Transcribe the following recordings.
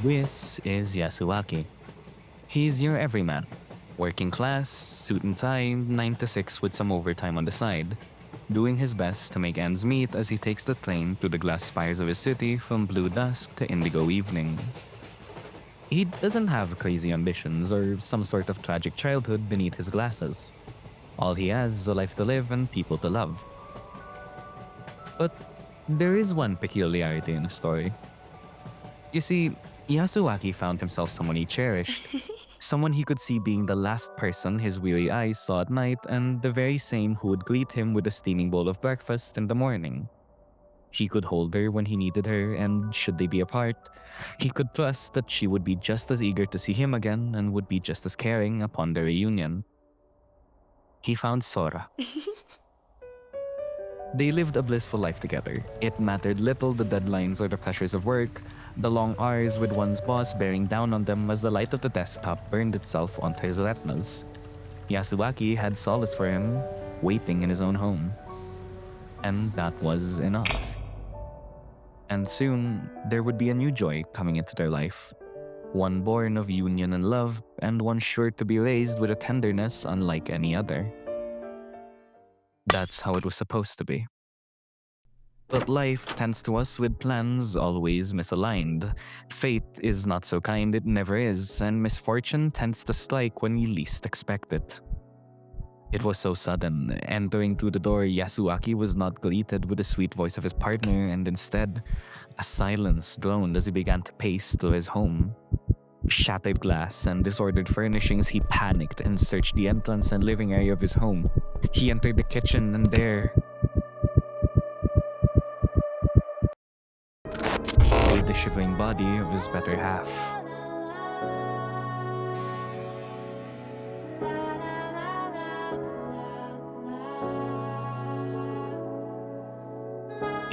This is Yasuaki. He's your everyman. Working class, suit and tie, 9 to 6 with some overtime on the side. Doing his best to make ends meet as he takes the train through the glass spires of his city from blue dusk to indigo evening. He doesn't have crazy ambitions or some sort of tragic childhood beneath his glasses. All he has is a life to live and people to love. But there is one peculiarity in the story. You see, Yasuaki found himself someone he cherished, someone he could see being the last person his weary eyes saw at night and the very same who would greet him with a steaming bowl of breakfast in the morning. He could hold her when he needed her, and should they be apart, he could trust that she would be just as eager to see him again and would be just as caring upon their reunion. He found Sora. They lived a blissful life together. It mattered little the deadlines or the pressures of work, the long hours with one's boss bearing down on them as the light of the desktop burned itself onto his retinas. Yasuaki had solace for him, waiting in his own home. And that was enough. And soon, there would be a new joy coming into their life. One born of union and love, and one sure to be raised with a tenderness unlike any other. That's how it was supposed to be. But life tends to us with plans always misaligned. Fate is not so kind, it never is, and misfortune tends to strike when you least expect it. It was so sudden. Entering through the door, Yasuaki was not greeted with the sweet voice of his partner, and instead, a silence droned as he began to pace to his home. Shattered glass and disordered furnishings, he panicked and searched the entrance and living area of his home. He entered the kitchen, and there lay the shivering body of his better half.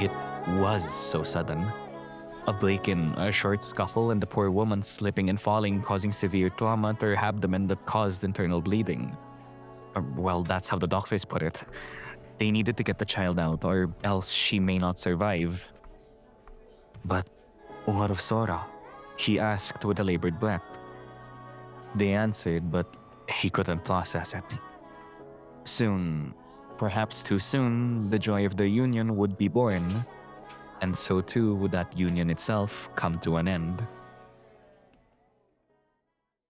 It was so sudden. A break-in, a short scuffle, and the poor woman slipping and falling, causing severe trauma to her abdomen that caused internal bleeding. Well, that's how the doctors put it. They needed to get the child out, or else she may not survive. But what of Sora? He asked with a labored breath. They answered, but he couldn't process it. Soon, perhaps too soon, the joy of their union would be born, and so too would that union itself come to an end.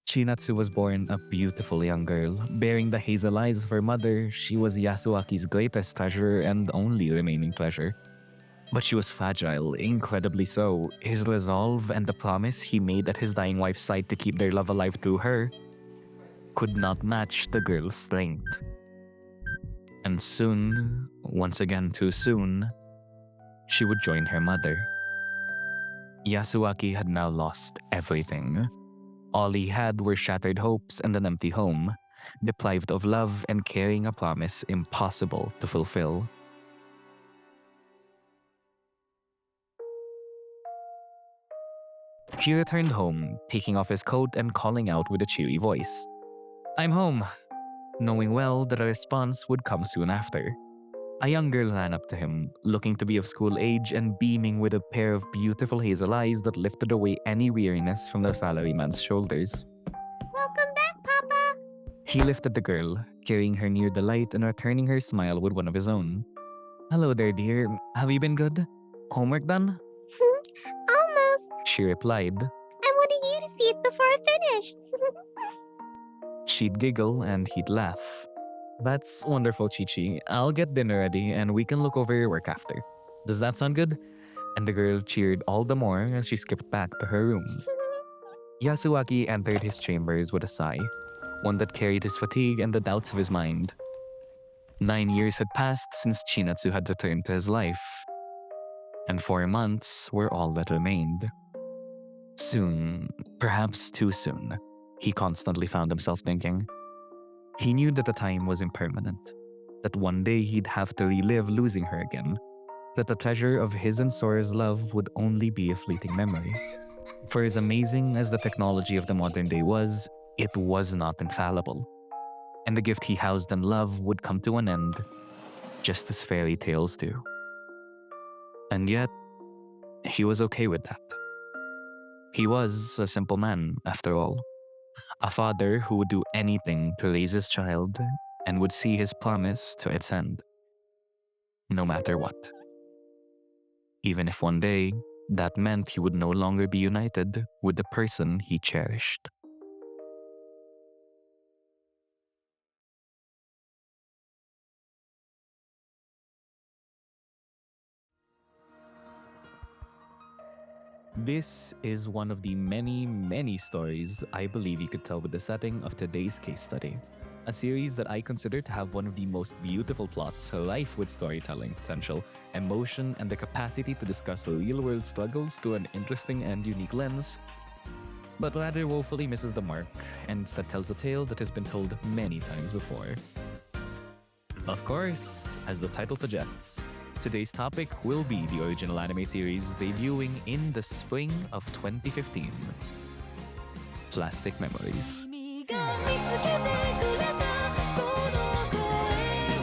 Chinatsu was born a beautiful young girl. Bearing the hazel eyes of her mother, she was Yasuaki's greatest treasure and only remaining treasure. But she was fragile, incredibly so. His resolve and the promise he made at his dying wife's side to keep their love alive through her could not match the girl's strength. And soon, once again too soon, she would join her mother. Yasuaki had now lost everything. All he had were shattered hopes and an empty home, deprived of love and carrying a promise impossible to fulfill. He returned home, taking off his coat and calling out with a cheery voice, "I'm home," knowing well that a response would come soon after. A young girl ran up to him, looking to be of school age and beaming with a pair of beautiful hazel eyes that lifted away any weariness from the salaryman's shoulders. Welcome back, Papa! He lifted the girl, carrying her near the light and returning her smile with one of his own. "Hello there, dear. Have you been good? Homework done?" Almost. She replied. I wanted you to see it before I finished. She'd giggle and he'd laugh. "That's wonderful, Chi-Chi. I'll get dinner ready and we can look over your work after. Does that sound good?" And the girl cheered all the more as she skipped back to her room. Yasuaki entered his chambers with a sigh, one that carried his fatigue and the doubts of his mind. 9 years had passed since Chinatsu had returned to his life, and 4 months were all that remained. Soon, perhaps too soon, he constantly found himself thinking. He knew that the time was impermanent, that one day he'd have to relive losing her again, that the treasure of his and Sora's love would only be a fleeting memory. For as amazing as the technology of the modern day was, it was not infallible, and the gift he housed in love would come to an end, just as fairy tales do. And yet, he was okay with that. He was a simple man, after all. A father who would do anything to raise his child and would see his promise to its end, no matter what. Even if one day that meant he would no longer be united with the person he cherished. This is one of the many, many stories I believe you could tell with the setting of today's case study. A series that I consider to have one of the most beautiful plots, rife with storytelling potential, emotion, and the capacity to discuss real world struggles through an interesting and unique lens, but rather woefully misses the mark and instead tells a tale that has been told many times before. Of course, as the title suggests, today's topic will be the original anime series debuting in the spring of 2015, Plastic Memories. 君が見つけてくれたこの声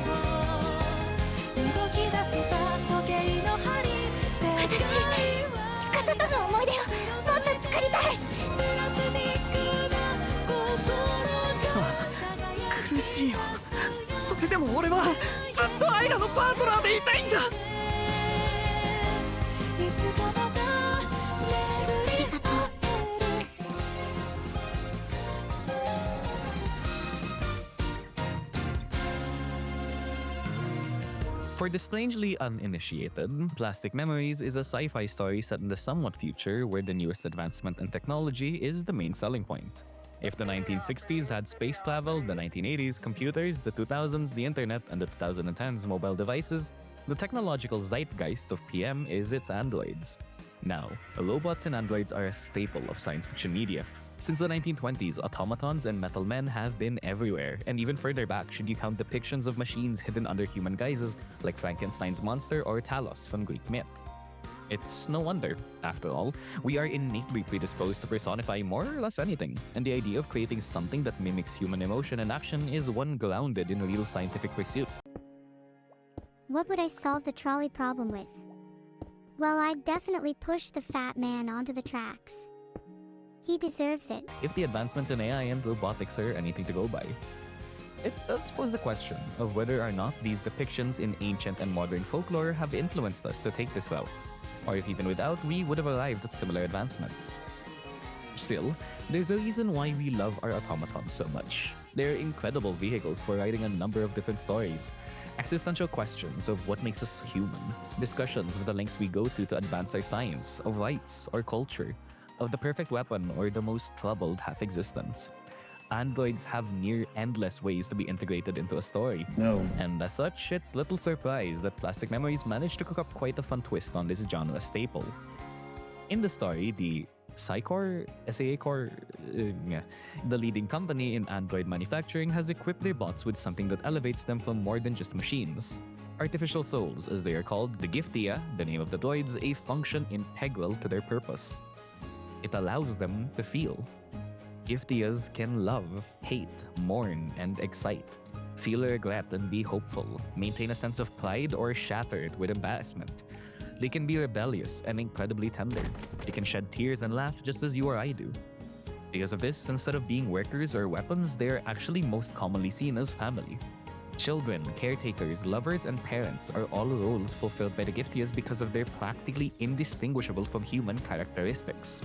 を動き出した時計の針世界は司との思い出をもっと作りたい。プラスティックな心が苦しいよ。それでも俺はずっとアイラのパートナーでいたいんだ。いつかまた巡り合える For the strangely uninitiated, Plastic Memories is a sci-fi story set in the somewhat future where the newest advancement in technology is the main selling point. If the 1960s had space travel, the 1980s computers, the 2000s the internet, and the 2010s mobile devices, the technological zeitgeist of PM is its androids. Now, robots and androids are a staple of science fiction media. Since the 1920s, automatons and metal men have been everywhere, and even further back should you count depictions of machines hidden under human guises like Frankenstein's monster or Talos from Greek myth. It's no wonder, after all, we are innately predisposed to personify more or less anything, and the idea of creating something that mimics human emotion and action is one grounded in real scientific pursuit. What would I solve the trolley problem with? Well, I'd definitely push the fat man onto the tracks. He deserves it. If the advancements in AI and robotics are anything to go by. It does pose the question of whether or not these depictions in ancient and modern folklore have influenced us to take this route, or if even without, we would have arrived at similar advancements. Still, there's a reason why we love our automatons so much. They're incredible vehicles for writing a number of different stories, existential questions of what makes us human, discussions of the lengths we go to advance our science, of rights or culture, of the perfect weapon or the most troubled half-existence. Androids have near endless ways to be integrated into a story. No. And as such, it's little surprise that Plastic Memories managed to cook up quite a fun twist on this genre staple. In the story, the Psycor, the leading company in android manufacturing, has equipped their bots with something that elevates them from more than just machines. Artificial souls, as they are called, the Giftia, the name of the droids, a function integral to their purpose. It allows them to feel. Giftias can love, hate, mourn, and excite, feel regret and be hopeful, maintain a sense of pride or shattered with embarrassment. They can be rebellious and incredibly tender. They can shed tears and laugh just as you or I do. Because of this, instead of being workers or weapons, they are actually most commonly seen as family. Children, caretakers, lovers, and parents are all roles fulfilled by the Giftias because of their practically indistinguishable from human characteristics.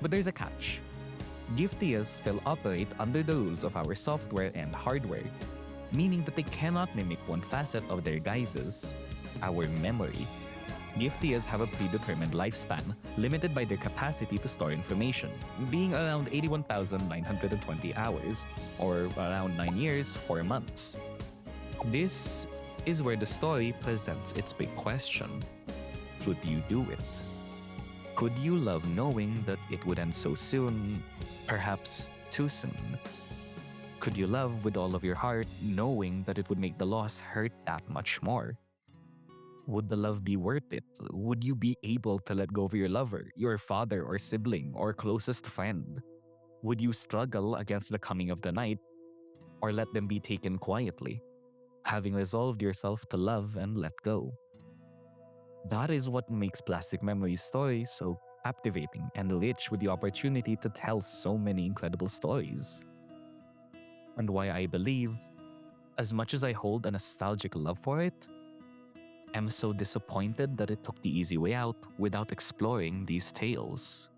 But there's a catch. Giftias still operate under the rules of our software and hardware, meaning that they cannot mimic one facet of their guises, our memory. Giftias have a predetermined lifespan, limited by their capacity to store information, being around 81,920 hours, or around 9 years, 4 months. This is where the story presents its big question. Could you do it? Could you love knowing that it would end so soon, perhaps too soon? Could you love with all of your heart, knowing that it would make the loss hurt that much more? Would the love be worth it? Would you be able to let go of your lover, your father or sibling, or closest friend? Would you struggle against the coming of the night, or let them be taken quietly, having resolved yourself to love and let go? That is what makes Plastic Memories' story so captivating and rich with the opportunity to tell so many incredible stories. And why I believe, as much as I hold a nostalgic love for it, I'm so disappointed that it took the easy way out without exploring these tales.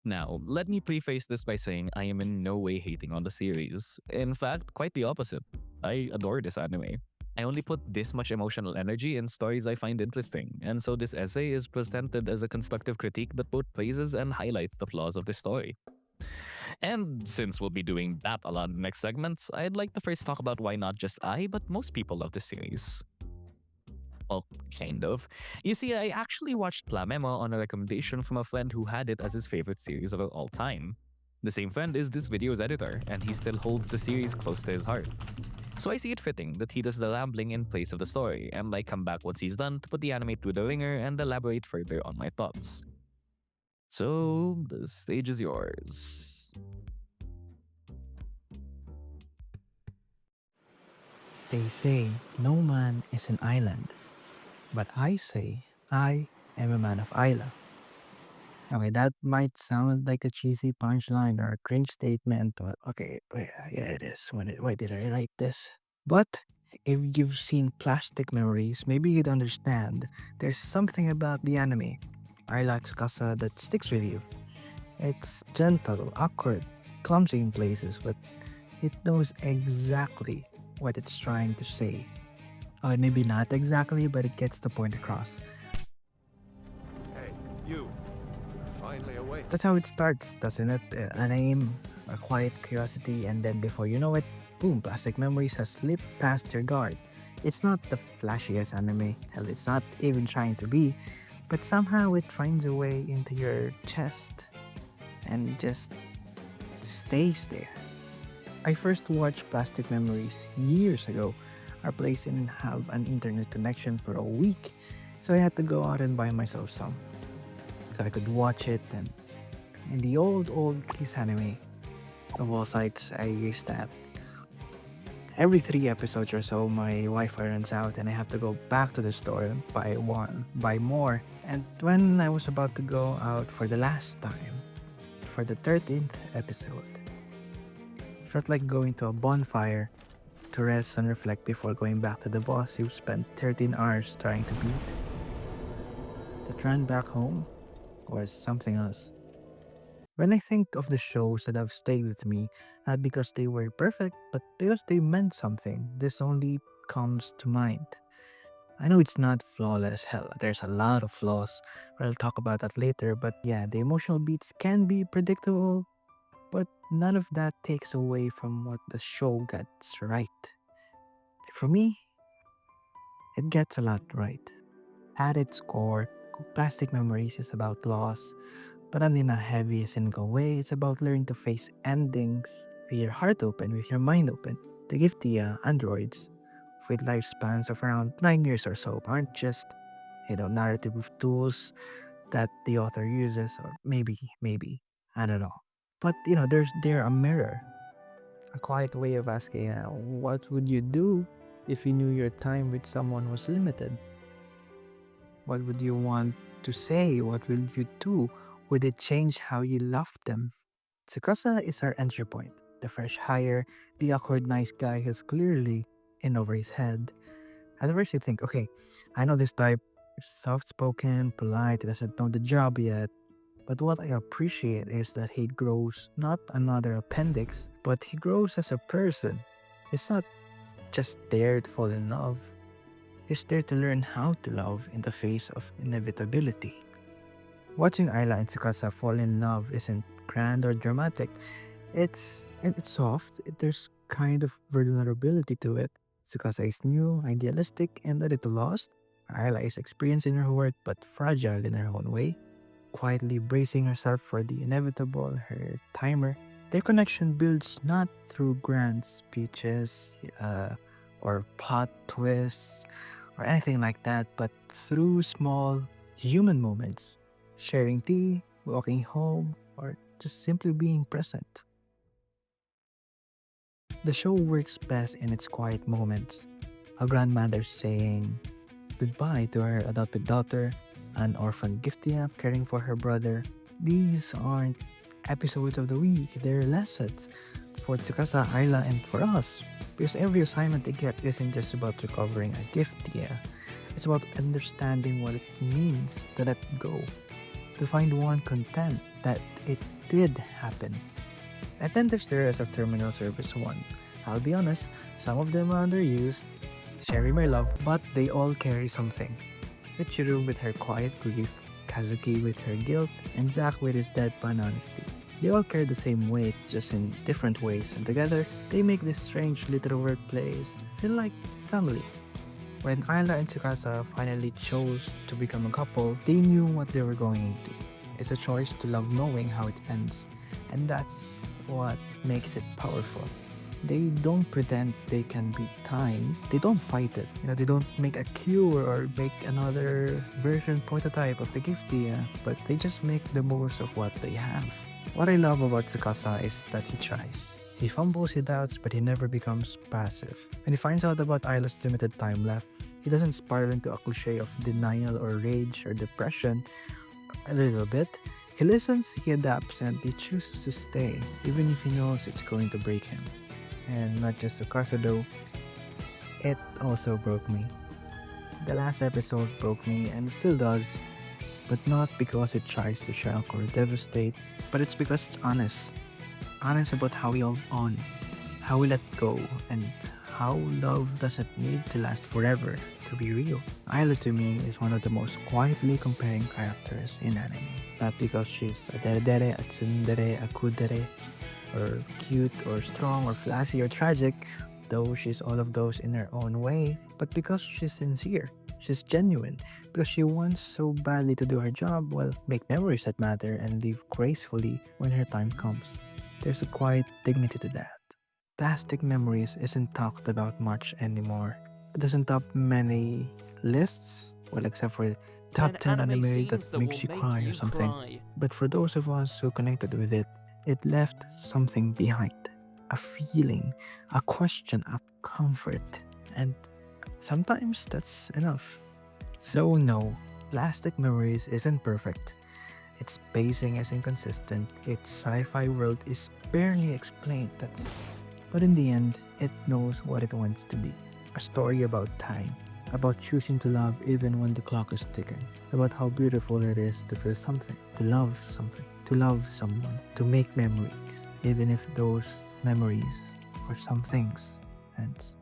Now, let me preface this by saying I am in no way hating on the series. In fact, quite the opposite. I adore this anime. I only put this much emotional energy in stories I find interesting, and so this essay is presented as a constructive critique that both praises and highlights the flaws of the story. And since we'll be doing that a lot in the next segments, I'd like to first talk about why not just I, but most people love this series. Well, kind of. You see, I actually watched Plamema on a recommendation from a friend who had it as his favorite series of all time. The same friend is this video's editor, and he still holds the series close to his heart. So I see it fitting that he does the rambling in place of the story, and I come back once he's done to put the anime through the ringer and elaborate further on my thoughts. So, the stage is yours. They say no man is an island, but I say I am a man of Isla. Okay, that might sound like a cheesy punchline or a cringe statement, but okay, yeah, it is. Why did I write this? But if you've seen Plastic Memories, maybe you'd understand. There's something about the anime, Ayla Tsukasa, that sticks with you. It's gentle, awkward, clumsy in places, but it knows exactly what it's trying to say. Or maybe not exactly, but it gets the point across. Hey, you. You're finally awake. That's how it starts, doesn't it? A name, a quiet curiosity, and then before you know it, boom, Plastic Memories has slipped past your guard. It's not the flashiest anime, hell, it's not even trying to be, but somehow it finds a way into your chest and just stays there. I first watched Plastic Memories years ago. Our place didn't have an internet connection for a week, so I had to go out and buy myself some. So I could watch it, and in the old Chris anime, of all sites, I used that. Every 3 episodes or so, my Wi-Fi runs out and I have to go back to the store and buy more. And when I was about to go out for the last time, for the 13th episode, it felt like going to a bonfire to rest and reflect before going back to the boss you spent 13 hours trying to beat. The run back home was something else. When I think of the shows that have stayed with me, not because they were perfect, but because they meant something, this only comes to mind. I know it's not flawless, hell, there's a lot of flaws, but I'll talk about that later, but yeah, the emotional beats can be predictable, but none of that takes away from what the show gets right. For me, it gets a lot right. At its core, Plastic Memories is about loss, but not in a heavy, cynical way. It's about learning to face endings with your heart open, with your mind open. The gifty androids with lifespans of around 9 years or so aren't just, narrative tools that the author uses, or maybe, I don't know. But, they're a mirror, a quiet way of asking, what would you do if you knew your time with someone was limited? What would you want to say? What will you do? Would it change how you love them? Tsukasa is our entry point. The fresh hire, the awkward nice guy who's clearly in over his head. At first you think, okay, I know this type, soft-spoken, polite, doesn't know the job yet. But what I appreciate is that he grows not another appendix, but he grows as a person. He's not just there to fall in love. He's there to learn how to love in the face of inevitability. Watching Ayla and Tsukasa fall in love isn't grand or dramatic. It's soft. There's kind of vulnerability to it. Tsukasa is new, idealistic, and a little lost. Ayla is experienced in her work but fragile in her own way, quietly bracing herself for the inevitable, her timer. Their connection builds not through grand speeches or plot twists or anything like that, but through small human moments. Sharing tea, walking home, or just simply being present. The show works best in its quiet moments. A grandmother saying goodbye to her adopted daughter, an orphan Giftia caring for her brother. These aren't episodes of the week, they're lessons for Tsukasa, Ayla, and for us. Because every assignment they get isn't just about recovering a Giftia, it's about understanding what it means to let go, to find one content that it did happen. And then there's the rest of Terminal Service 1. I'll be honest, some of them are underused, Sherry my love, but they all carry something. Michiru with her quiet grief, Kazuki with her guilt, and Zack with his deadpan honesty. They all carry the same weight, just in different ways, and together, they make this strange little workplace feel like family. When Ayla and Tsukasa finally chose to become a couple, they knew what they were going into. It's a choice to love knowing how it ends, and that's what makes it powerful. They don't pretend they can beat time. They don't fight it. They don't make a cure or make another version prototype of the Giftia, but they just make the most of what they have. What I love about Tsukasa is that he tries. He fumbles, he doubts, but he never becomes passive. When he finds out about Ayla's limited time left, he doesn't spiral into a cliche of denial or rage or depression a little bit. He listens, he adapts, and he chooses to stay, even if he knows it's going to break him. And not just Tsukasa though, it also broke me. The last episode broke me and still does, but not because it tries to shock or devastate, but it's because it's honest. Honest about how we move on, how we let go, and how love doesn't need to last forever to be real. Ayla to me is one of the most quietly comparing characters in anime. Not because she's a dere, a tsundere, a kudere, or cute, or strong, or flashy, or tragic, though she's all of those in her own way, but because she's sincere, she's genuine, because she wants so badly to do her job, well, make memories that matter and leave gracefully when her time comes. There's a quiet dignity to that. Plastic Memories isn't talked about much anymore. It doesn't top many lists, well, except for top 10 anime that makes you cry or something. But for those of us who connected with it, it left something behind. A feeling, a question, a comfort. And sometimes that's enough. So no, Plastic Memories isn't perfect. Its pacing is inconsistent. Its sci-fi world is barely explained. But in the end, it knows what it wants to be. A story about time. About choosing to love even when the clock is ticking. About how beautiful it is to feel something. To love something. To love someone. To make memories. Even if those memories, for some things, ends.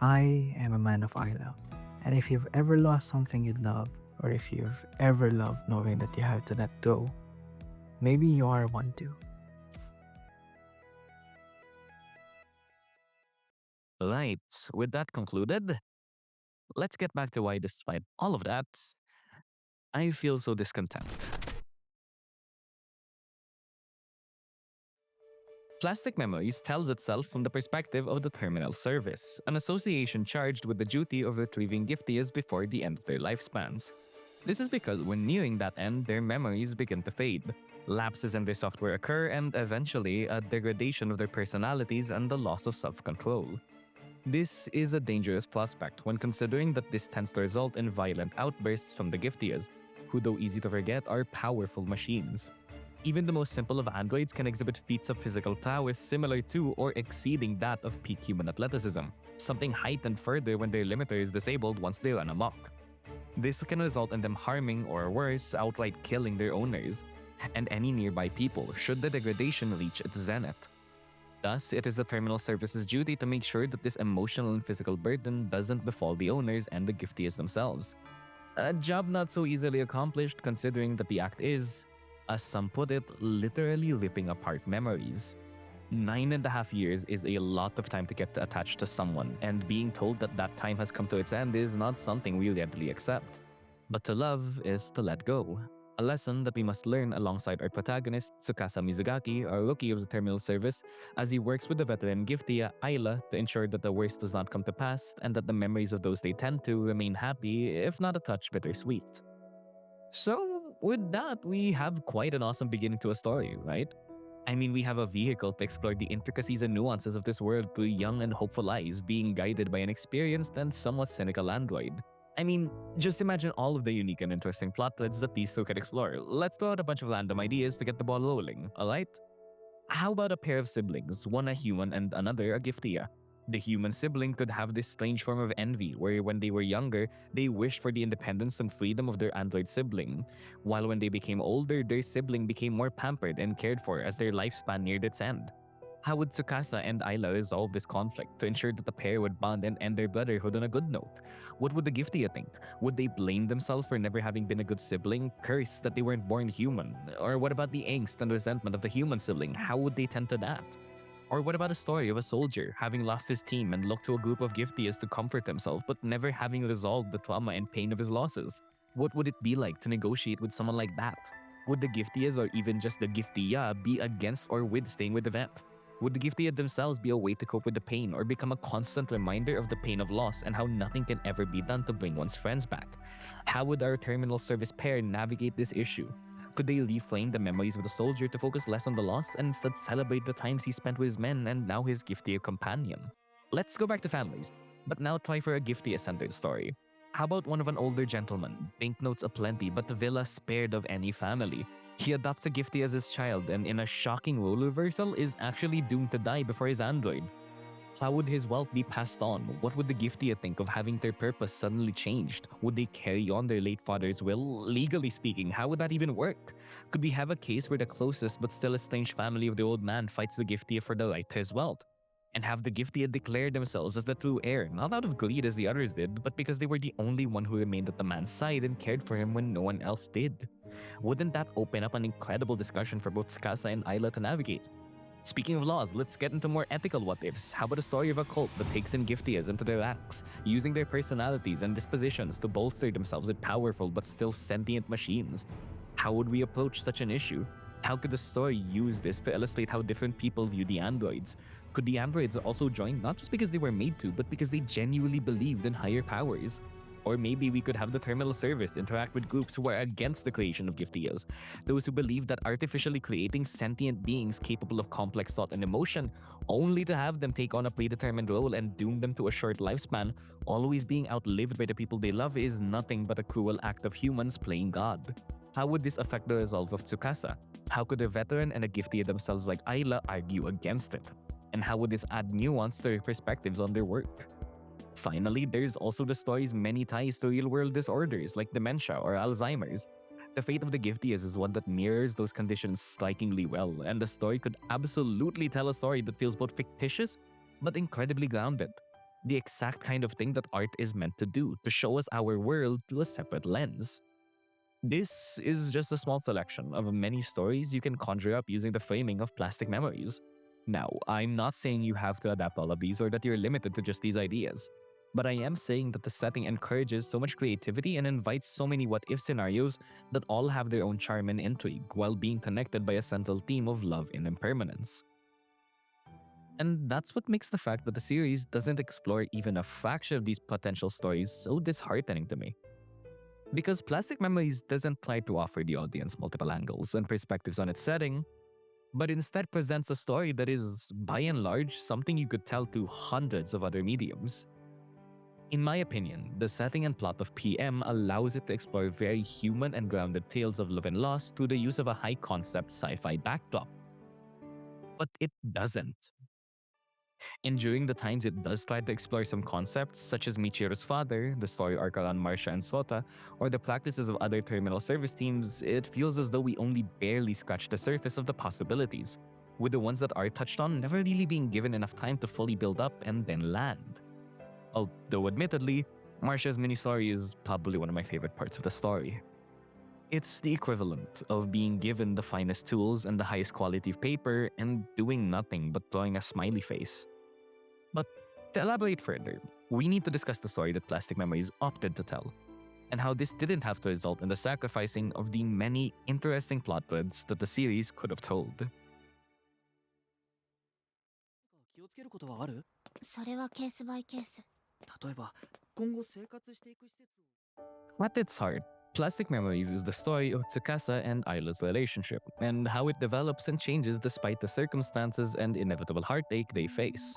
I am a man of Ayla. And if you've ever lost something you love, or if you've ever loved knowing that you have to let go, maybe you are one too. Right, with that concluded, let's get back to why, despite all of that, I feel so discontent. Plastic Memories tells itself from the perspective of the terminal service, an association charged with the duty of retrieving giftias before the end of their lifespans. This is because when nearing that end, their memories begin to fade. Lapses in their software occur, and eventually, a degradation of their personalities and the loss of self-control. This is a dangerous prospect when considering that this tends to result in violent outbursts from the giftias, who, though easy to forget, are powerful machines. Even the most simple of androids can exhibit feats of physical prowess similar to or exceeding that of peak human athleticism, something heightened further when their limiter is disabled once they run amok. This can result in them harming or worse, outright killing their owners, and any nearby people should the degradation reach its zenith. Thus, it is the terminal service's duty to make sure that this emotional and physical burden doesn't befall the owners and the giftias themselves. A job not so easily accomplished considering that the act is, as some put it, literally ripping apart memories. 9.5 years is a lot of time to get attached to someone, and being told that that time has come to its end is not something we readily accept. But to love is to let go. A lesson that we must learn alongside our protagonist, Tsukasa Mizugaki, our rookie of the terminal service, as he works with the veteran Giftia, Ayla, to ensure that the worst does not come to pass and that the memories of those they tend to remain happy, if not a touch bittersweet. So, with that, we have quite an awesome beginning to a story, right? I mean, we have a vehicle to explore the intricacies and nuances of this world through young and hopeful eyes, being guided by an experienced and somewhat cynical android. I mean, just imagine all of the unique and interesting plot threads that these two could explore. Let's throw out a bunch of random ideas to get the ball rolling, alright? How about a pair of siblings, one a human and another a giftia? The human sibling could have this strange form of envy where when they were younger, they wished for the independence and freedom of their android sibling, while when they became older, their sibling became more pampered and cared for as their lifespan neared its end. How would Tsukasa and Ayla resolve this conflict to ensure that the pair would bond and end their brotherhood on a good note? What would the Giftia think? Would they blame themselves for never having been a good sibling, curse that they weren't born human? Or what about the angst and resentment of the human sibling? How would they tend to that? Or what about a story of a soldier having lost his team and looked to a group of Giftias to comfort himself but never having resolved the trauma and pain of his losses? What would it be like to negotiate with someone like that? Would the Giftias or even just the Giftia be against or with staying with the vet? Would the Giftia themselves be a way to cope with the pain or become a constant reminder of the pain of loss and how nothing can ever be done to bring one's friends back? How would our terminal service pair navigate this issue? Could they reframe the memories of the soldier to focus less on the loss and instead celebrate the times he spent with his men and now his Giftia companion? Let's go back to families, but now try for a Giftia-centered story. How about one of an older gentleman, banknotes aplenty but the villa spared of any family? He adopts a Gifty as his child and in a shocking role reversal is actually doomed to die before his android. How would his wealth be passed on? What would the Giftia think of having their purpose suddenly changed? Would they carry on their late father's will? Legally speaking, how would that even work? Could we have a case where the closest but still estranged family of the old man fights the Giftia for the right to his wealth? And have the Giftia declare themselves as the true heir, not out of greed as the others did, but because they were the only one who remained at the man's side and cared for him when no one else did? Wouldn't that open up an incredible discussion for both Tsukasa and Ayla to navigate? Speaking of laws, let's get into more ethical what-ifs. How about a story of a cult that takes in Giftias into their ranks, using their personalities and dispositions to bolster themselves with powerful but still sentient machines? How would we approach such an issue? How could the story use this to illustrate how different people view the androids? Could the androids also join not just because they were made to, but because they genuinely believed in higher powers? Or maybe we could have the terminal service interact with groups who are against the creation of Giftias, those who believe that artificially creating sentient beings capable of complex thought and emotion, only to have them take on a predetermined role and doom them to a short lifespan, always being outlived by the people they love is nothing but a cruel act of humans playing God. How would this affect the resolve of Tsukasa? How could a veteran and a Giftia themselves like Ayla argue against it? And how would this add nuance to their perspectives on their work? Finally, there's also the story's many ties to real-world disorders like dementia or Alzheimer's. The fate of the Giftias is one that mirrors those conditions strikingly well, and the story could absolutely tell a story that feels both fictitious but incredibly grounded. The exact kind of thing that art is meant to do, to show us our world through a separate lens. This is just a small selection of many stories you can conjure up using the framing of plastic memories. Now, I'm not saying you have to adapt all of these or that you're limited to just these ideas, but I am saying that the setting encourages so much creativity and invites so many what-if scenarios that all have their own charm and intrigue while being connected by a central theme of love and impermanence. And that's what makes the fact that the series doesn't explore even a fraction of these potential stories so disheartening to me. Because Plastic Memories doesn't try to offer the audience multiple angles and perspectives on its setting, but instead presents a story that is, by and large, something you could tell to hundreds of other mediums. In my opinion, the setting and plot of PM allows it to explore very human and grounded tales of love and loss through the use of a high-concept sci-fi backdrop. But it doesn't. And during the times it does try to explore some concepts, such as Michiru's father, the story arc around Marcia and Sota, or the practices of other terminal service teams, it feels as though we only barely scratched the surface of the possibilities, with the ones that are touched on never really being given enough time to fully build up and then land. Although admittedly, Marcia's mini-story is probably one of my favorite parts of the story. It's the equivalent of being given the finest tools and the highest quality of paper and doing nothing but drawing a smiley face. But to elaborate further, we need to discuss the story that Plastic Memories opted to tell, and how this didn't have to result in the sacrificing of the many interesting plot threads that the series could have told. 気をつけることはある？それはケースバイケース。例えば今後生活していく施設を At its heart, Plastic Memories is the story of Tsukasa and Ayla's relationship, and how it develops and changes despite the circumstances and inevitable heartache they face.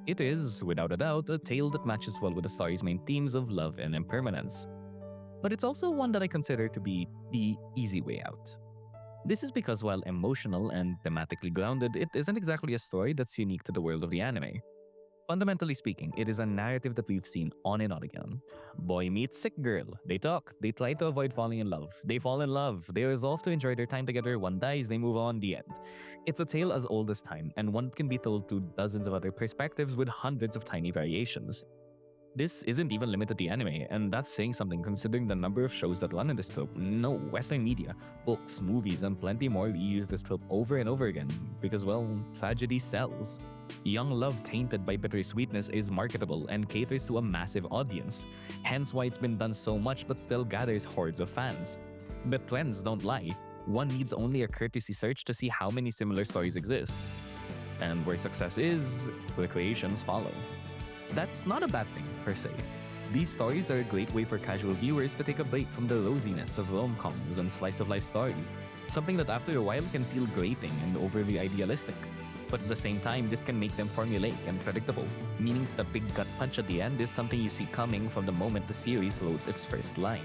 It is, without a doubt, a tale that matches well with the story's main themes of love and impermanence. But it's also one that I consider to be the easy way out. This is because while emotional and thematically grounded, it isn't exactly a story that's unique to the world of the anime. Fundamentally speaking, it is a narrative that we've seen on and on again. Boy meets sick girl. They talk. They try to avoid falling in love. They fall in love. They resolve to enjoy their time together. One dies. They move on. The end. It's a tale as old as time, and one can be told through dozens of other perspectives with hundreds of tiny variations. This isn't even limited to anime, and that's saying something considering the number of shows that run in this trope. No, Western media, books, movies, and plenty more reuse this trope over and over again because, well, tragedy sells. Young love tainted by bittersweetness is marketable and caters to a massive audience, hence why it's been done so much but still gathers hordes of fans. But trends don't lie. One needs only a courtesy search to see how many similar stories exist. And where success is, the creations follow. That's not a bad thing, per se. These stories are a great way for casual viewers to take a break from the rosiness of rom-coms and slice-of-life stories, something that after a while can feel grating and overly idealistic. But at the same time, this can make them formulaic and predictable, meaning the big gut punch at the end is something you see coming from the moment the series wrote its first line.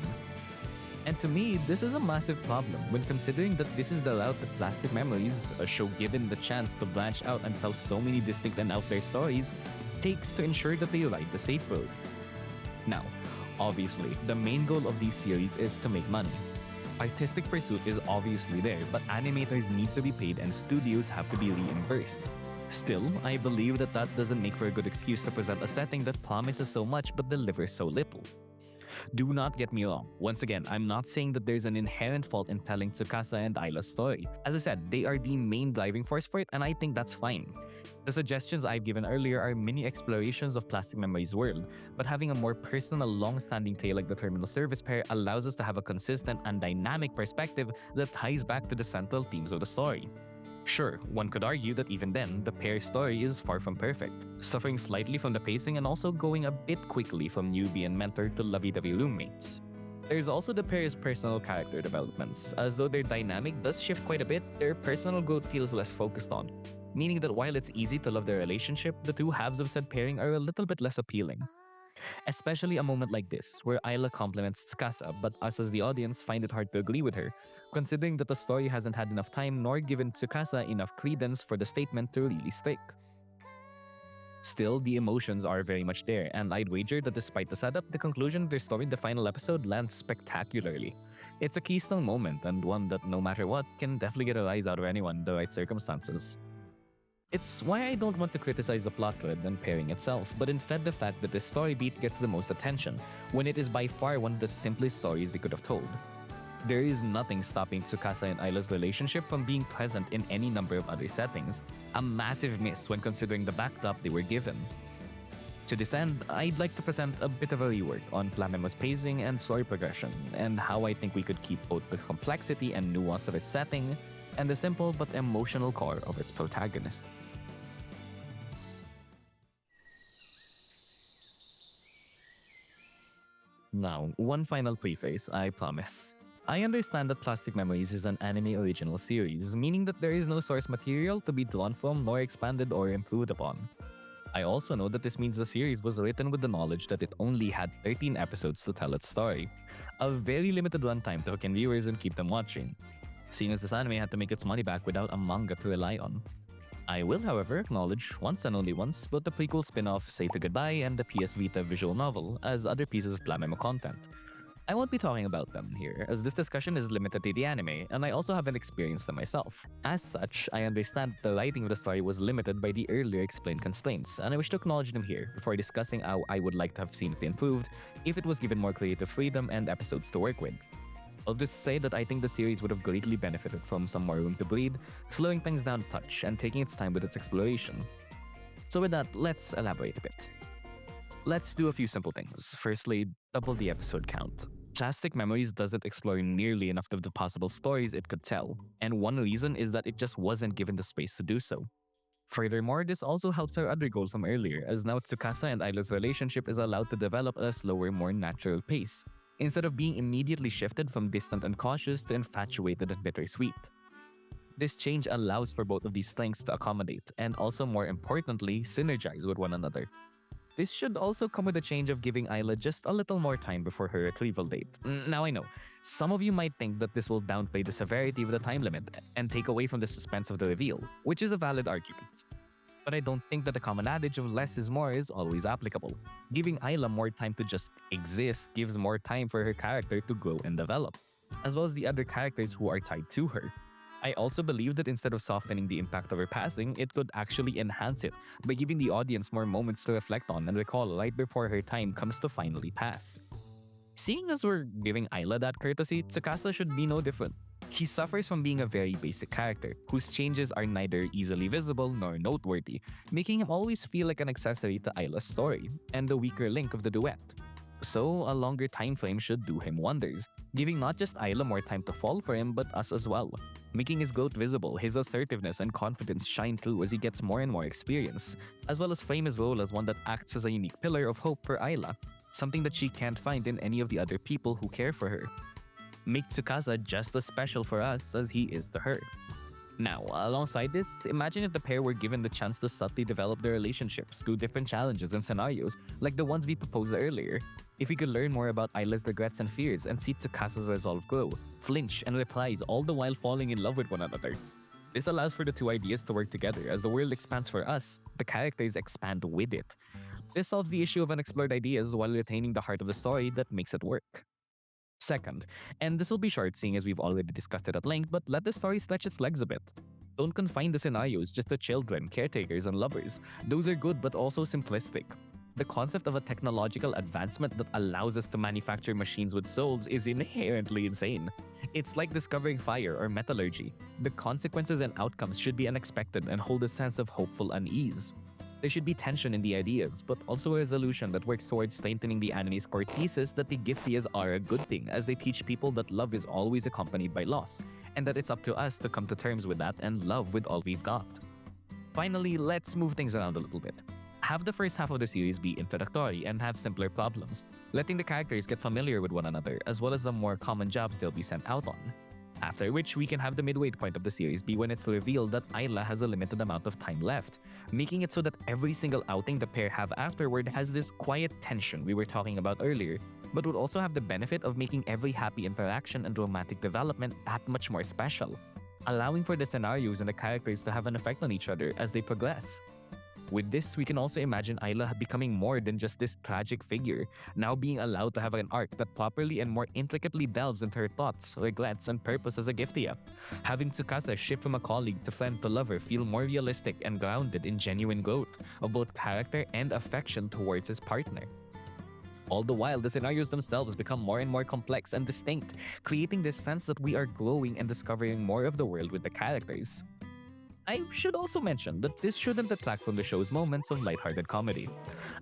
And to me, this is a massive problem when considering that this is the route that Plastic Memories, a show given the chance to branch out and tell so many distinct and out there stories, takes to ensure that they ride the safe road. Now, obviously, the main goal of these series is to make money. Artistic pursuit is obviously there, but animators need to be paid and studios have to be reimbursed. Still, I believe that doesn't make for a good excuse to present a setting that promises so much but delivers so little. Do not get me wrong. Once again, I'm not saying that there's an inherent fault in telling Tsukasa and Ayla's story. As I said, they are the main driving force for it, and I think that's fine. The suggestions I've given earlier are mini explorations of Plastic Memories' world, but having a more personal, long-standing tale like the Terminal Service pair allows us to have a consistent and dynamic perspective that ties back to the central themes of the story. Sure, one could argue that even then, the pair's story is far from perfect, suffering slightly from the pacing and also going a bit quickly from newbie and mentor to lovey-dovey roommates. There's also the pair's personal character developments. As though their dynamic does shift quite a bit, their personal growth feels less focused on, meaning that while it's easy to love their relationship, the two halves of said pairing are a little bit less appealing. Especially a moment like this, where Ayla compliments Tsukasa, but us as the audience find it hard to agree with her, considering that the story hasn't had enough time nor given Tsukasa enough credence for the statement to really stick. Still, the emotions are very much there, and I'd wager that despite the setup, the conclusion of their story in the final episode lands spectacularly. It's a keystone moment, and one that no matter what, can definitely get a rise out of anyone in the right circumstances. It's why I don't want to criticize the plot thread and pairing itself, but instead the fact that this story beat gets the most attention, when it is by far one of the simplest stories they could have told. There is nothing stopping Tsukasa and Ayla's relationship from being present in any number of other settings, a massive miss when considering the backdrop they were given. To this end, I'd like to present a bit of a rework on Plamemo's pacing and story progression, and how I think we could keep both the complexity and nuance of its setting, and the simple but emotional core of its protagonist. Now, one final preface, I promise. I understand that Plastic Memories is an anime original series, meaning that there is no source material to be drawn from nor expanded or improved upon. I also know that this means the series was written with the knowledge that it only had 13 episodes to tell its story, a very limited runtime to hook in viewers and keep them watching, seeing as this anime had to make its money back without a manga to rely on. I will, however, acknowledge once and only once both the prequel spin-off Say to Goodbye and the PS Vita visual novel as other pieces of Plamemo content. I won't be talking about them here, as this discussion is limited to the anime, and I also haven't experienced them myself. As such, I understand the writing of the story was limited by the earlier explained constraints, and I wish to acknowledge them here before discussing how I would like to have seen it improved if it was given more creative freedom and episodes to work with. I'll just say that I think the series would have greatly benefited from some more room to breathe, slowing things down a touch and taking its time with its exploration. So with that, let's elaborate a bit. Let's do a few simple things. Firstly, double the episode count. Plastic Memories doesn't explore nearly enough of the possible stories it could tell, and one reason is that it just wasn't given the space to do so. Furthermore, this also helps our other goal from earlier, as now Tsukasa and Ayla's relationship is allowed to develop at a slower, more natural pace, instead of being immediately shifted from distant and cautious to infatuated and bittersweet. This change allows for both of these strengths to accommodate and also, more importantly, synergize with one another. This should also come with a change of giving Isla just a little more time before her retrieval date. Now I know, some of you might think that this will downplay the severity of the time limit and take away from the suspense of the reveal, which is a valid argument. But I don't think that the common adage of less is more is always applicable. Giving Isla more time to just exist gives more time for her character to grow and develop, as well as the other characters who are tied to her. I also believe that instead of softening the impact of her passing, it could actually enhance it by giving the audience more moments to reflect on and recall right before her time comes to finally pass. Seeing as we're giving Isla that courtesy, Tsukasa should be no different. He suffers from being a very basic character, whose changes are neither easily visible nor noteworthy, making him always feel like an accessory to Isla's story, and the weaker link of the duet. So, a longer time frame should do him wonders, giving not just Isla more time to fall for him, but us as well. Making his growth visible, his assertiveness and confidence shine through as he gets more and more experience, as well as frame his role as one that acts as a unique pillar of hope for Isla, something that she can't find in any of the other people who care for her. Make Tsukasa just as special for us as he is to her. Now, alongside this, imagine if the pair were given the chance to subtly develop their relationships through different challenges and scenarios, like the ones we proposed earlier. If we could learn more about Isla's regrets and fears and see Tsukasa's resolve grow, flinch, and replies, all the while falling in love with one another. This allows for the two ideas to work together. As the world expands for us, the characters expand with it. This solves the issue of unexplored ideas while retaining the heart of the story that makes it work. Second, and this will be short seeing as we've already discussed it at length, but let the story stretch its legs a bit. Don't confine the scenarios just to children, caretakers, and lovers. Those are good but also simplistic. The concept of a technological advancement that allows us to manufacture machines with souls is inherently insane. It's like discovering fire or metallurgy. The consequences and outcomes should be unexpected and hold a sense of hopeful unease. There should be tension in the ideas, but also a resolution that works towards strengthening the anime's core thesis that the giftias are a good thing, as they teach people that love is always accompanied by loss, and that it's up to us to come to terms with that and love with all we've got. Finally, let's move things around a little bit. Have the first half of the series be introductory and have simpler problems, letting the characters get familiar with one another, as well as the more common jobs they'll be sent out on. After which, we can have the midway point of the series be when it's revealed that Isla has a limited amount of time left, making it so that every single outing the pair have afterward has this quiet tension we were talking about earlier, but would also have the benefit of making every happy interaction and romantic development that much more special, allowing for the scenarios and the characters to have an effect on each other as they progress. With this, we can also imagine Isla becoming more than just this tragic figure, now being allowed to have an arc that properly and more intricately delves into her thoughts, regrets, and purpose as a giftia. Having Tsukasa shift from a colleague to friend to lover feel more realistic and grounded in genuine growth of both character and affection towards his partner. All the while, the scenarios themselves become more and more complex and distinct, creating this sense that we are growing and discovering more of the world with the characters. I should also mention that this shouldn't detract from the show's moments of lighthearted comedy.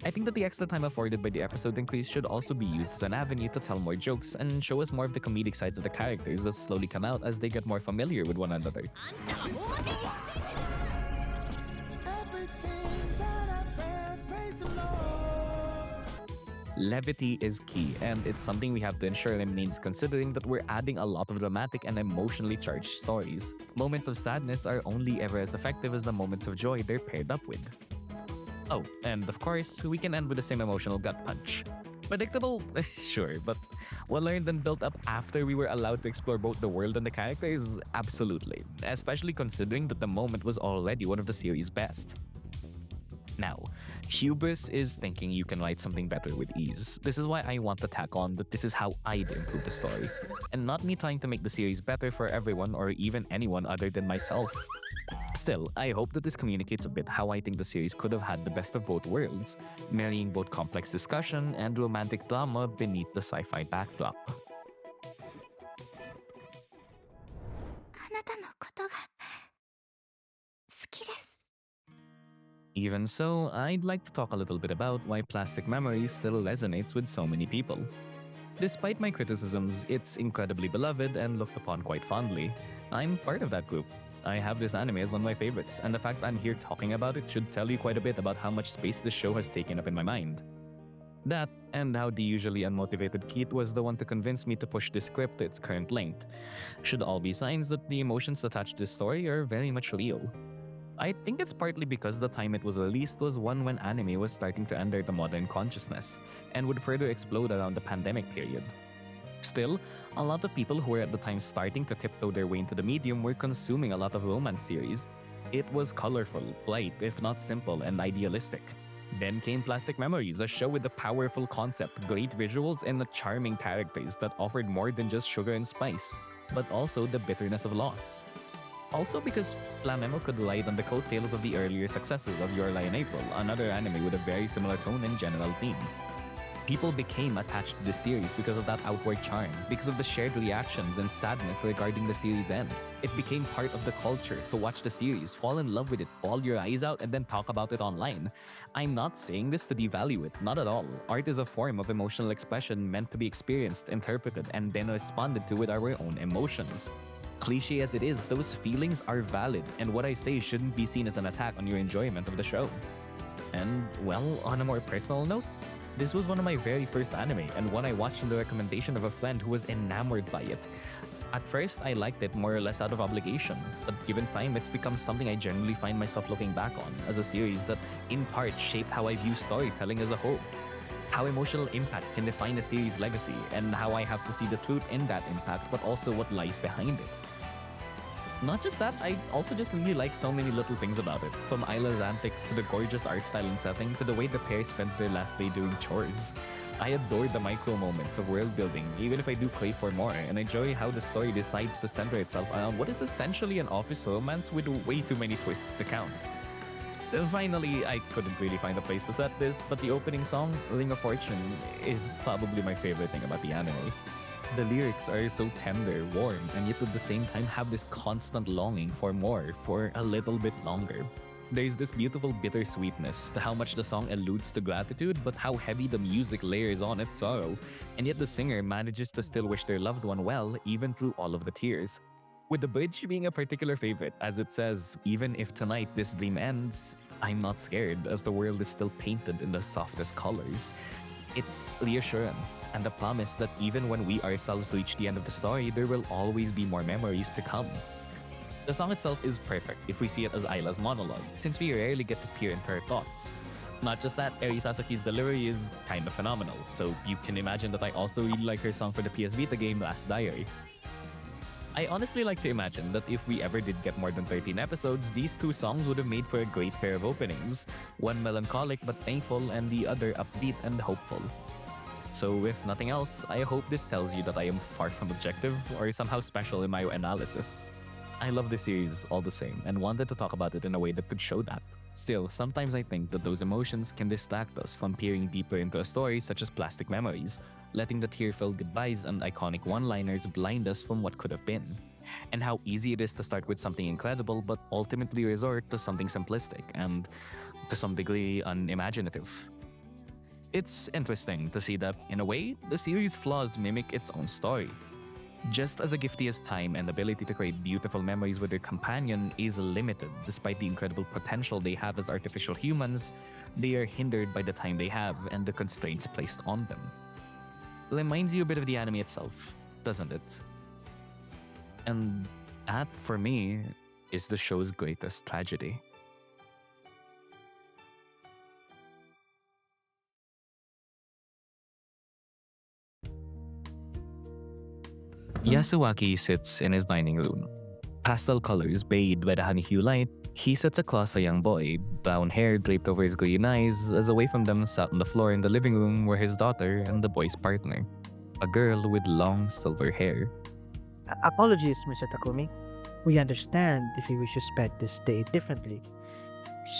I think that the extra time afforded by the episode increase should also be used as an avenue to tell more jokes and show us more of the comedic sides of the characters that slowly come out as they get more familiar with one another. Levity is key, and it's something we have to ensure remains considering that we're adding a lot of dramatic and emotionally charged stories. Moments of sadness are only ever as effective as the moments of joy they're paired up with. Oh, and of course, we can end with the same emotional gut punch. Predictable? Sure, but what learned and built up after we were allowed to explore both the world and the characters? Absolutely, especially considering that the moment was already one of the series' best. Now, hubris is thinking you can write something better with ease. This is why I want to tack on that this is how I'd improve the story, and not me trying to make the series better for everyone or even anyone other than myself. Still, I hope that this communicates a bit how I think the series could have had the best of both worlds, marrying both complex discussion and romantic drama beneath the sci-fi backdrop. あなたのことが好きです。 Even so, I'd like to talk a little bit about why Plastic Memory still resonates with so many people. Despite my criticisms, it's incredibly beloved and looked upon quite fondly. I'm part of that group. I have this anime as one of my favorites, and the fact I'm here talking about it should tell you quite a bit about how much space this show has taken up in my mind. That, and how the usually unmotivated Keith was the one to convince me to push the script to its current length, should all be signs that the emotions attached to this story are very much real. I think it's partly because the time it was released was one when anime was starting to enter the modern consciousness, and would further explode around the pandemic period. Still, a lot of people who were at the time starting to tiptoe their way into the medium were consuming a lot of romance series. It was colorful, light, if not simple, and idealistic. Then came Plastic Memories, a show with a powerful concept, great visuals, and charming characters that offered more than just sugar and spice, but also the bitterness of loss. Also because Flamemo could ride on the coattails of the earlier successes of Your Lie in April, another anime with a very similar tone and general theme. People became attached to the series because of that outward charm, because of the shared reactions and sadness regarding the series' end. It became part of the culture to watch the series, fall in love with it, bawl your eyes out, and then talk about it online. I'm not saying this to devalue it, not at all. Art is a form of emotional expression meant to be experienced, interpreted, and then responded to with our own emotions. Cliche as it is, those feelings are valid, and what I say shouldn't be seen as an attack on your enjoyment of the show. And, well, on a more personal note, this was one of my very first anime, and one I watched on the recommendation of a friend who was enamored by it. At first, I liked it more or less out of obligation, but given time, it's become something I generally find myself looking back on as a series that, in part, shaped how I view storytelling as a whole. How emotional impact can define a series' legacy, and how I have to see the truth in that impact, but also what lies behind it. Not just that, I also just really like so many little things about it, from Isla's antics to the gorgeous art style and setting to the way the pair spends their last day doing chores. I adore the micro moments of world building, even if I do crave for more, and enjoy how the story decides to center itself around what is essentially an office romance with way too many twists to count. Finally, I couldn't really find a place to set this, but the opening song, Ring of Fortune, is probably my favorite thing about the anime. The lyrics are so tender, warm, and yet at the same time have this constant longing for more, for a little bit longer. There's this beautiful bittersweetness to how much the song alludes to gratitude, but how heavy the music layers on its sorrow, and yet the singer manages to still wish their loved one well, even through all of the tears. With the bridge being a particular favorite, as it says, "Even if tonight this dream ends, I'm not scared, as the world is still painted in the softest colors." It's reassurance and the promise that even when we ourselves reach the end of the story, there will always be more memories to come. The song itself is perfect if we see it as Isla's monologue, since we rarely get to peer into her thoughts. Not just that, Eri Sasaki's delivery is kind of phenomenal, so you can imagine that I also really like her song for the PS Vita game Last Diary. I honestly like to imagine that if we ever did get more than 13 episodes, these two songs would have made for a great pair of openings. One melancholic but thankful, and the other upbeat and hopeful. So if nothing else, I hope this tells you that I am far from objective or somehow special in my analysis. I love the series all the same and wanted to talk about it in a way that could show that. Still, sometimes I think that those emotions can distract us from peering deeper into a story such as Plastic Memories, letting the tear-filled goodbyes and iconic one-liners blind us from what could have been. And how easy it is to start with something incredible but ultimately resort to something simplistic and, to some degree, unimaginative. It's interesting to see that, in a way, the series' flaws mimic its own story. Just as a gifty as time and ability to create beautiful memories with their companion is limited despite the incredible potential they have as artificial humans, they are hindered by the time they have and the constraints placed on them. Reminds you a bit of the anime itself, doesn't it? And that, for me, is the show's greatest tragedy. Yasuaki sits in his dining room. Pastel colors bathed by the honey hue light, he sits across a young boy, brown hair draped over his green eyes, as away from them sat on the floor in the living room were his daughter and the boy's partner, a girl with long silver hair. Apologies, Mr. Takumi. We understand if you wish to spend this day differently.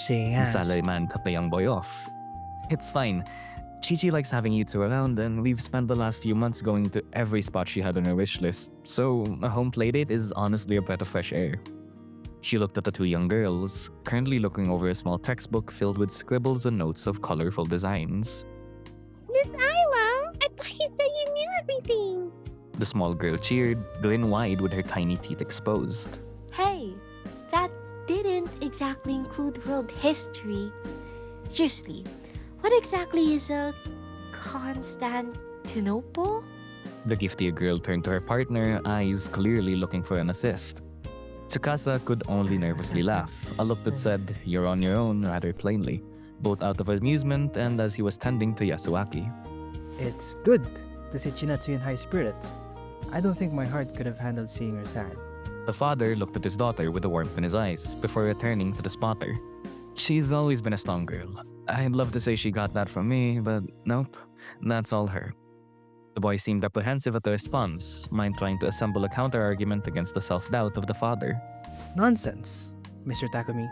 Seeing The as... salaryman cut the young boy off. It's fine. Chi-Chi likes having you two around, and we've spent the last few months going to every spot she had on her wish list, so a home playdate is honestly a breath of fresh air. She looked at the two young girls, currently looking over a small textbook filled with scribbles and notes of colorful designs. Miss Isla, I thought you said you knew everything. The small girl cheered, grin wide with her tiny teeth exposed. Hey, that didn't exactly include world history. Seriously, what exactly is a Constantinople? The gifty girl turned to her partner, eyes clearly looking for an assist. Tsukasa could only nervously laugh, a look that said, "You're on your own," rather plainly, both out of amusement and as he was tending to Yasuaki. It's good to see Chinatsu in high spirits. I don't think my heart could have handled seeing her sad. The father looked at his daughter with a warmth in his eyes before returning to the spotter. "She's always been a strong girl. I'd love to say she got that from me, but nope, that's all her." The boy seemed apprehensive at the response, mind trying to assemble a counter-argument against the self-doubt of the father. Nonsense, Mr. Takumi.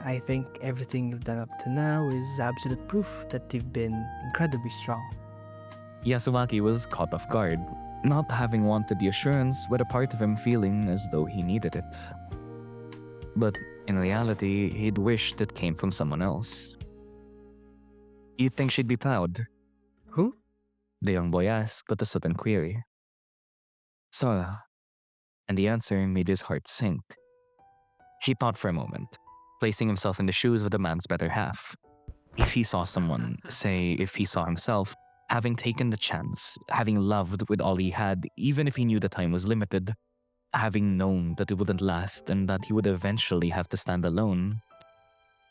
I think everything you've done up to now is absolute proof that you've been incredibly strong. Yasuaki was caught off guard, not having wanted the assurance with a part of him feeling as though he needed it. But in reality, he'd wished it came from someone else. "You'd think she'd be proud?" Who? the young boy asked with a sudden query. "Sora." And the answer made his heart sink. He thought for a moment, placing himself in the shoes of the man's better half. If he saw someone, say if he saw himself, having taken the chance, having loved with all he had, even if he knew the time was limited, having known that it wouldn't last and that he would eventually have to stand alone,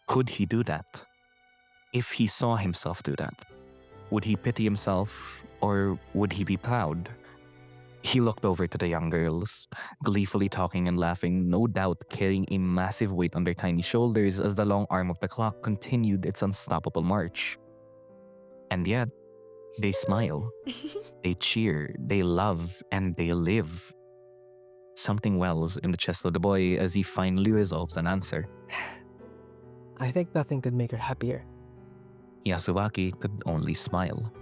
could he do that? If he saw himself do that, would he pity himself or would he be proud? He looked over to the young girls, gleefully talking and laughing, no doubt carrying a massive weight on their tiny shoulders as the long arm of the clock continued its unstoppable march. And yet, they smile, they cheer, they love, and they live. Something wells in the chest of the boy as he finally resolves an answer. I think nothing could make her happier. Yasuaki could only smile.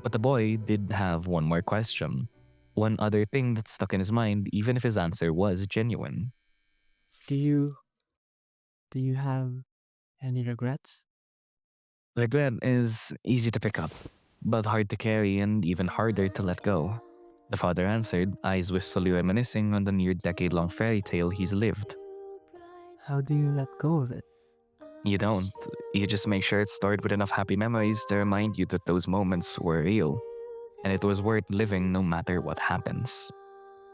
But the boy did have one more question. One other thing that stuck in his mind, even if his answer was genuine. Do you have any regrets? Regret is easy to pick up, but hard to carry and even harder to let go. The father answered, eyes wistfully reminiscing on the near decade-long fairy tale he's lived. How do you let go of it? You don't. You just make sure it's stored with enough happy memories to remind you that those moments were real, and it was worth living no matter what happens.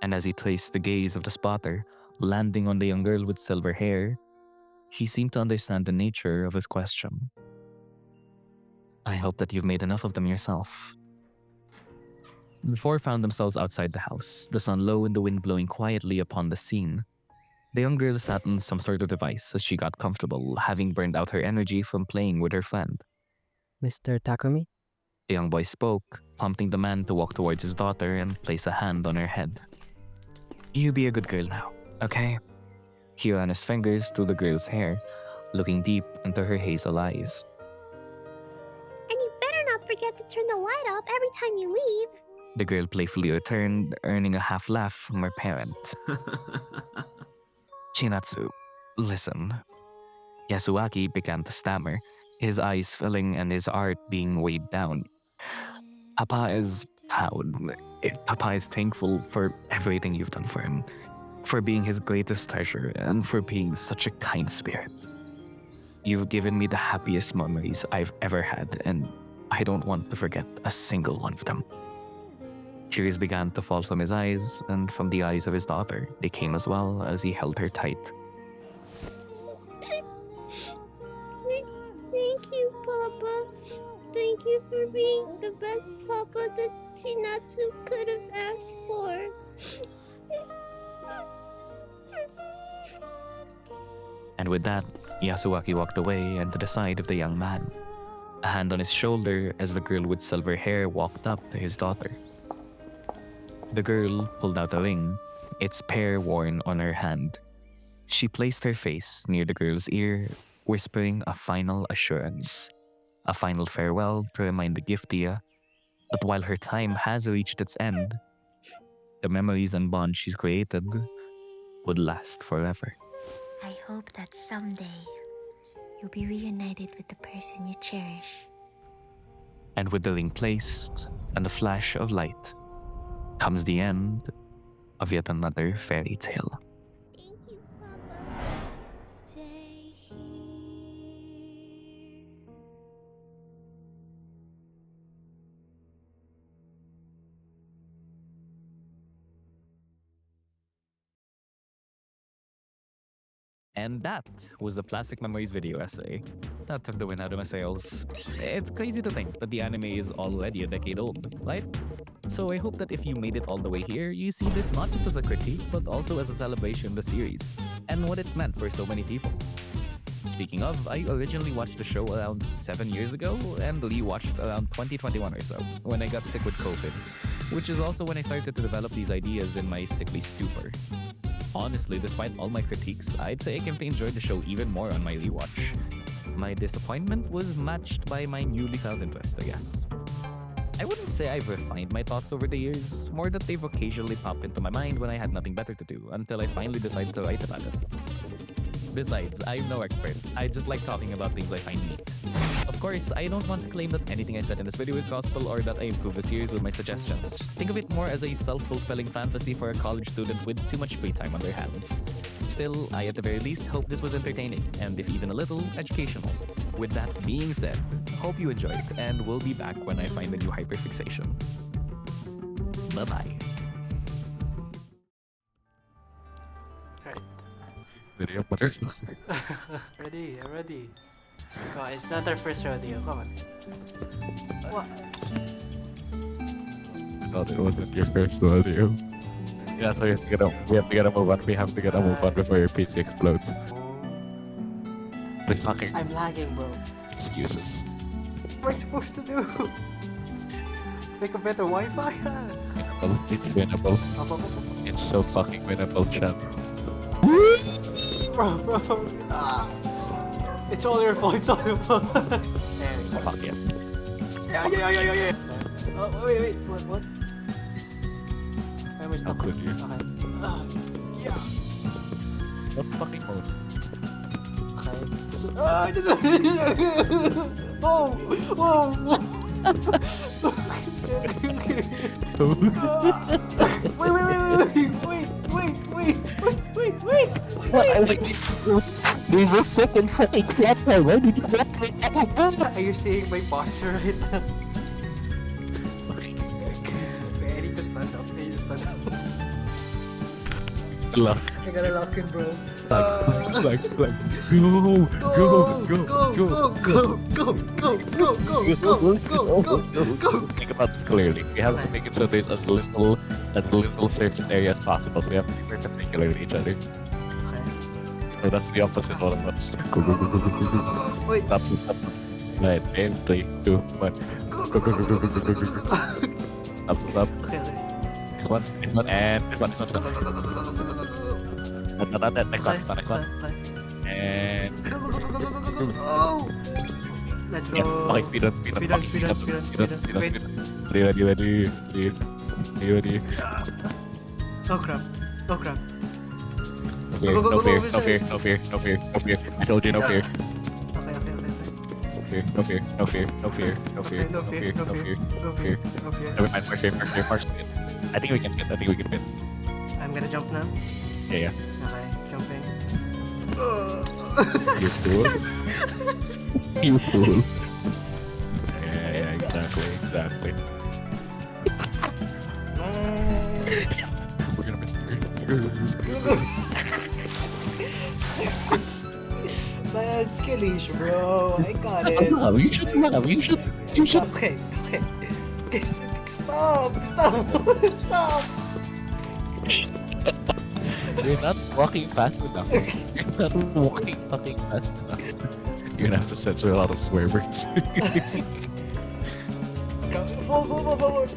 And as he traced the gaze of the spotter, landing on the young girl with silver hair, he seemed to understand the nature of his question. "I hope that you've made enough of them yourself." The four found themselves outside the house, the sun low and the wind blowing quietly upon the scene. The young girl sat on some sort of device as she got comfortable, having burned out her energy from playing with her friend. Mr. Takumi? The young boy spoke, prompting the man to walk towards his daughter and place a hand on her head. "You be a good girl now, okay?" He ran his fingers through the girl's hair, looking deep into her hazel eyes. And you better not forget to turn the light up every time you leave. The girl playfully returned, earning a half laugh from her parent. "Chinatsu, listen." Yasuaki began to stammer, his eyes filling and his heart being weighed down. "Papa is proud. Papa is thankful for everything you've done for him, for being his greatest treasure, and for being such a kind spirit. You've given me the happiest memories I've ever had, and I don't want to forget a single one of them." Tears began to fall from his eyes, and from the eyes of his daughter, they came as well as he held her tight. Thank you, Papa. Thank you for being the best Papa that Chinatsu could have asked for. And with that, Yasuaki walked away and to the side of the young man, a hand on his shoulder as the girl with silver hair walked up to his daughter. The girl pulled out a ring, its pair worn on her hand. She placed her face near the girl's ear, whispering a final assurance, a final farewell to remind the giftia that while her time has reached its end, the memories and bonds she's created would last forever. I hope that someday you'll be reunited with the person you cherish. And with the ring placed and the flash of light, comes the end of yet another fairy tale. Thank you, Papa. Stay here. And that was the Plastic Memories video essay. That took the wind out of my sails. It's crazy to think that the anime is already a decade old, right? So I hope that if you made it all the way here, you see this not just as a critique, but also as a celebration of the series, and what it's meant for so many people. Speaking of, I originally watched the show around 7 years ago, and Lee watched around 2021 or so, when I got sick with COVID, which is also when I started to develop these ideas in my sickly stupor. Honestly, despite all my critiques, I'd say I came to enjoy the show even more on my rewatch. My disappointment was matched by my newly felt interest, I guess. I wouldn't say I've refined my thoughts over the years, more that they've occasionally popped into my mind when I had nothing better to do, until I finally decided to write about it. Besides, I'm no expert. I just like talking about things I find neat. Of course, I don't want to claim that anything I said in this video is gospel or that I improve the series with my suggestions. Think of it more as a self-fulfilling fantasy for a college student with too much free time on their hands. Still, I at the very least hope this was entertaining, and if even a little, educational. With that being said, hope you enjoyed, and we'll be back when I find a new hyperfixation. Bye-bye. Video butter. Ready, I'm ready. Oh, it's not our first rodeo, come on. What? I thought it wasn't your first audio. Yeah, so we have to get a move on. We have to get a move on before your PC explodes. The fucking I'm lagging, bro. excuses. What am I supposed to do? Make a better Wi-Fi? It's winnable. Up, up, up, up. It's so fucking winnable, chat. Bro. Ah. It's all your fault, it's all your fault. There we go. Fuck yeah. Yeah. Oh, wait, what? Why am I How stuck? could you? Okay. Yeah. What fucking mode? Okay. Whoa! Wait! There's a second fucking clap already. Are you seeing my posture right now? Okay, I need to stand up. Luck. I gotta lock in, bro. Like. Go. Think about this clearly. We have to make it so there's as little certain area as possible. So we have to be perpendicular to each other. So that's the opposite of what I'm about. Wait. Stop. Right, aim, 3, 2, 1. Go. Stop. Okay. This one, and this one. Not that, next one. And... Oh! Let's Yeah, go. okay, speed run. Ready. Oh crap. No fear. I told you no fear. Okay. No fear. Never mind, march. I think we can win. I'm gonna jump now. Yeah. Okay, jumping. You fool. Yeah, exactly. We're gonna miss. Man, skillish, bro. I got it. You should. Okay. Stop. You're not walking fast enough. You're not walking fucking fast enough. You're gonna have to censor a lot of swear words. Forward.